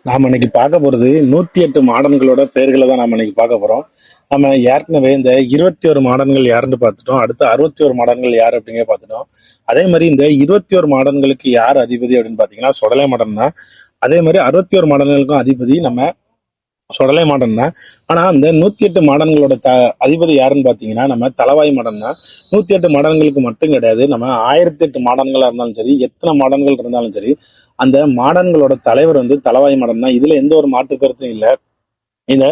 நாம இன்னைக்கு பார்க்க போறது 108 மாடன்களோட பெயர்களை தான் நாம இன்னைக்கு பார்க்க போறோம். நம்ம ஏற்கனவே இந்த 21 மாடன்கள் யாருன்னு பார்த்துட்டோம். அடுத்து 61 மாடன்கள் யார் அப்படிங்க பார்த்துட்டோம். அதே மாதிரி இந்த 21 மாடன்களுக்கு யார் அதிபதி அப்படின்னு பாத்தீங்கன்னா சொடலை மாடன் தான். அதே மாதிரி 61 மாடன்களுக்கும் அதிபதி நம்ம சொடலை மாடன் தான். ஆனா அந்த 108 மாடன்களோட அதிபதி யாருன்னு பாத்தீங்கன்னா நம்ம தலவாய் மாடன் தான். 108 மாடன்களுக்கு மட்டும் கிடையாது, நம்ம 1008 மாடன்களா இருந்தாலும் சரி, எத்தனை மாடன்கள் இருந்தாலும் சரி, அந்த மாடன்களோட தலைவர் தலவாய் மாடன் தான். இதுல எந்த ஒரு மாற்று கருத்தும் இல்லை. இந்த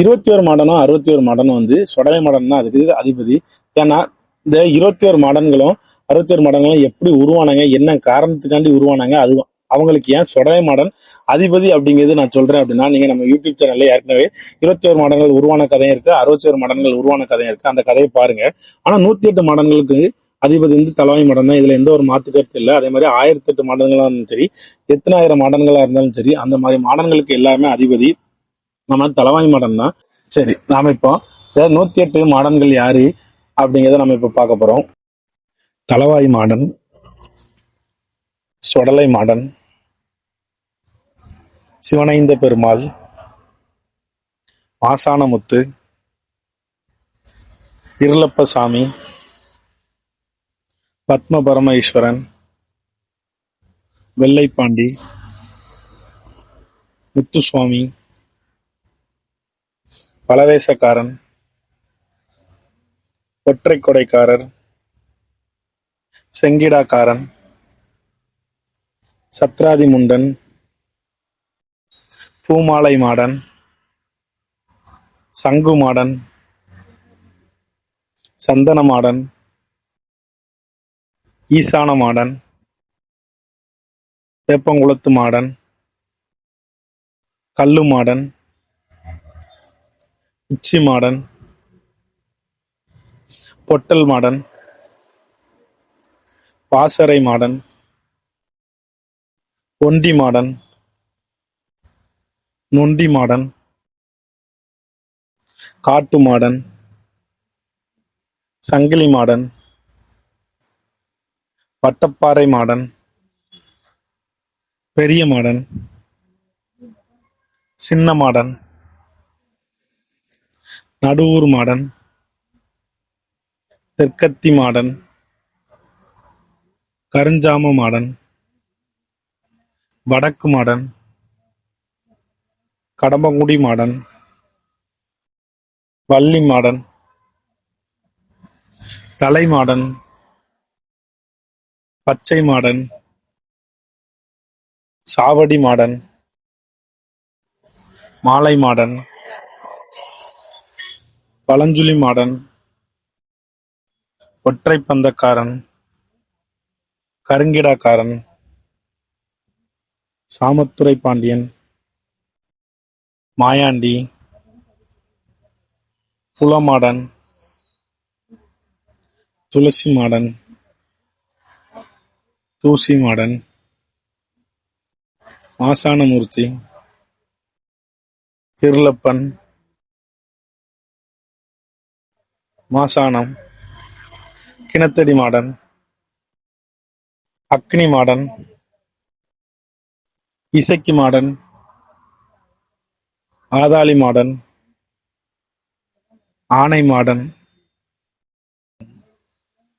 21 மாடனும் 61 மாடனும் சொடலை மாடன் தான் அதுக்கு அதிபதி. ஏன்னா இந்த 21 மாடன்களும் 61 மாடன்களும் எப்படி உருவானாங்க, என்ன காரணத்துக்காண்டி உருவானாங்க, அது அவங்களுக்கு ஏன் சொடலை மாடன் அதிபதி அப்படிங்கிறது நான் சொல்றேன் அப்படின்னா, நீங்க நம்ம யூடியூப் சேனல்ல ஏற்கனவே 21 மாடன்கள் உருவான கதையும் இருக்கு, 61 மாடன்கள் உருவான கதையும் இருக்கு. அந்த கதையை பாருங்க. ஆனா 108 மாடன்களுக்கு அதிபதி தலவாய் மாடன் தான். இதுல எந்த ஒரு மாற்று கருத்து இல்லை. அதே மாதிரி 1008 மாடன்களா இருந்தாலும் சரி, எத்தனை ஆயிரம் மாடன்களா இருந்தாலும் சரி, அந்த மாதிரி மாடன்களுக்கு எல்லாமே அதிபதி நம்ம தலவாய் மாடன் தான். சரி, நாம இப்போ 108 மாடன்கள் யாரு அப்படிங்கிறத நம்ம இப்ப பார்க்க போறோம். தலவாய் மாடன், சொடலை மாடன், சிவனைந்த பெருமாள், மாசானமுத்து, இருளப்பசாமி, பத்ம பரமேஸ்வரன், வெள்ளைப்பாண்டி, முத்துசுவாமி, பலவேசக்காரன், ஒற்றை கொடைக்காரர், செங்கிடாக்காரன், சத்ராதி முண்டன், பூமாலை மாடன், சங்கு மாடன், சந்தன மாடன், ஈசான மாடன், வேப்பங்குளத்து மாடன், கல்லு மாடன், உச்சி மாடன், பொட்டல் மாடன், பாசறை மாடன், ஒண்டி மாடன், நொண்டி மாடன், காட்டு மாடன், சங்கிலி மாடன், வட்டப்பாறை மாடன், பெரிய மாடன், சின்ன மாடன், நடுவூர் மாடன், தெற்கத்தி மாடன், கருஞ்சாம மாடன், வடக்கு மாடன், கடம்பங்குடி மாடன், வள்ளி மாடன், தலை மாடன், பச்சை மாடன், சாவடி மாடன், மாலை மாடன், பழஞ்சுழி மாடன், ஒற்றை பந்தக்காரன், கருங்கிடாக்காரன், சாமத்துரை பாண்டியன், மாயாண்டி, புலமாடன், துளசி மாடன், தூசி மாடன், மாசானமூர்த்தி, இருளப்பன், மாசானம், கிணத்தடி மாடன், அக்னி மாடன், இசக்கி மாடன், ஆதாளி மாடன், ஆனை மாடன்,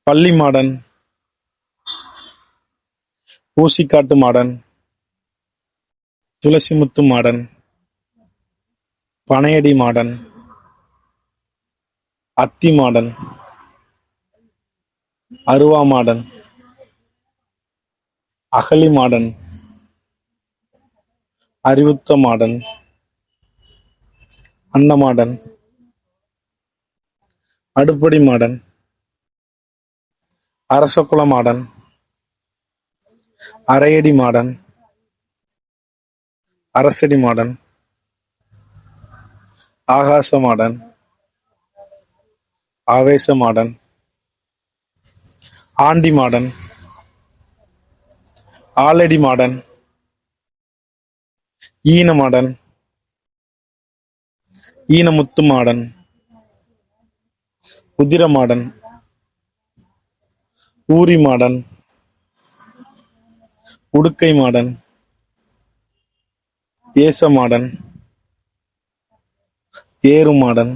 பள்ளி மாடன், ஊசிக்காட்டு மாடன், துளசிமுத்து மாடன், பனையடி மாடன், அத்தி மாடன், அருவா மாடன், அகழி மாடன், அறிவுத்த மாடன், அன்னமாடன், அடுப்படி மாடன், அரசகுல மாடன், அரையடி மாடன், அரசடி மாடன், ஆகாச மாடன், ஆவேச மாடன், ஆண்டி மாடன், ஆலடி மாடன், ஈன மாடன், ஈனமுத்து மாடன், உதிர மாடன், ஊரி மாடன், உடுக்கை மாடன், ஏச மாடன், ஏறு மாடன்,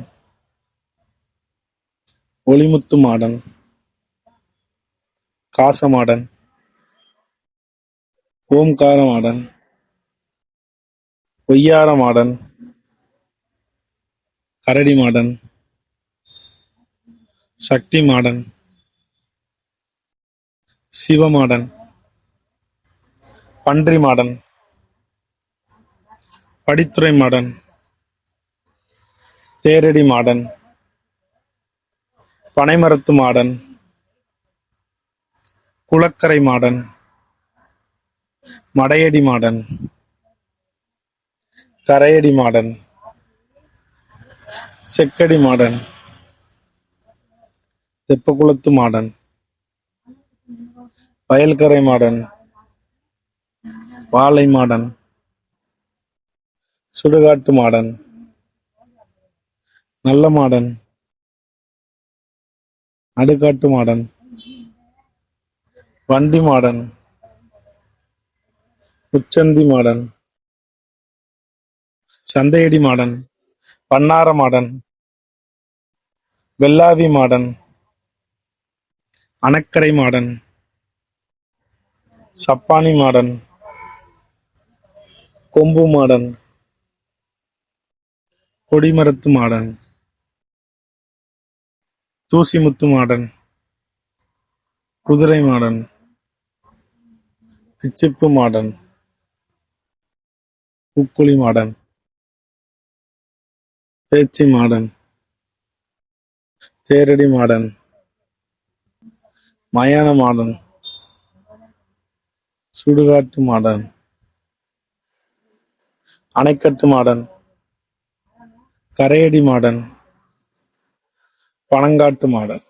ஒளிமுத்து மாடன், காச மாடன், ஓம்கார மாடன், ஒய்யார மாடன், கரடி மாடன், சக்தி மாடன், சிவமாடன், பன்றி மாடன், படித்துறை மாடன், தேரடி மாடன், பனைமரத்து மாடன், குளக்கரை மாடன், மடையடி மாடன், கரையடி மாடன், செக்கடி மாடன், தெப்பக்குளத்து மாடன், வயல்கரை மாடன், வாளை மாடன், சுடுகாட்டு மாடன், நல்ல மாடன், நடுக்காட்டு மாடன், வண்டி மாடன், உச்சந்தி மாடன், சந்தையடி மாடன், பன்னார மாடன், வெள்ளாவி மாடன், அணக்கரை மாடன், சப்பானி மாடன், கொம்பு மாடன், கொடிமரத்து மாடன், தூசிமுத்து மாடன், குதிரை மாடன், பிச்சிப்பு மாடன், பூக்குழி மாடன், பேச்சி மாடன், தேரடி மாடன், மயான மாடன், சுடுகாட்டு மாடன், அணைக்கட்டு மாடன், கரையடி மாடன், பனங்காட்டு மாடன்.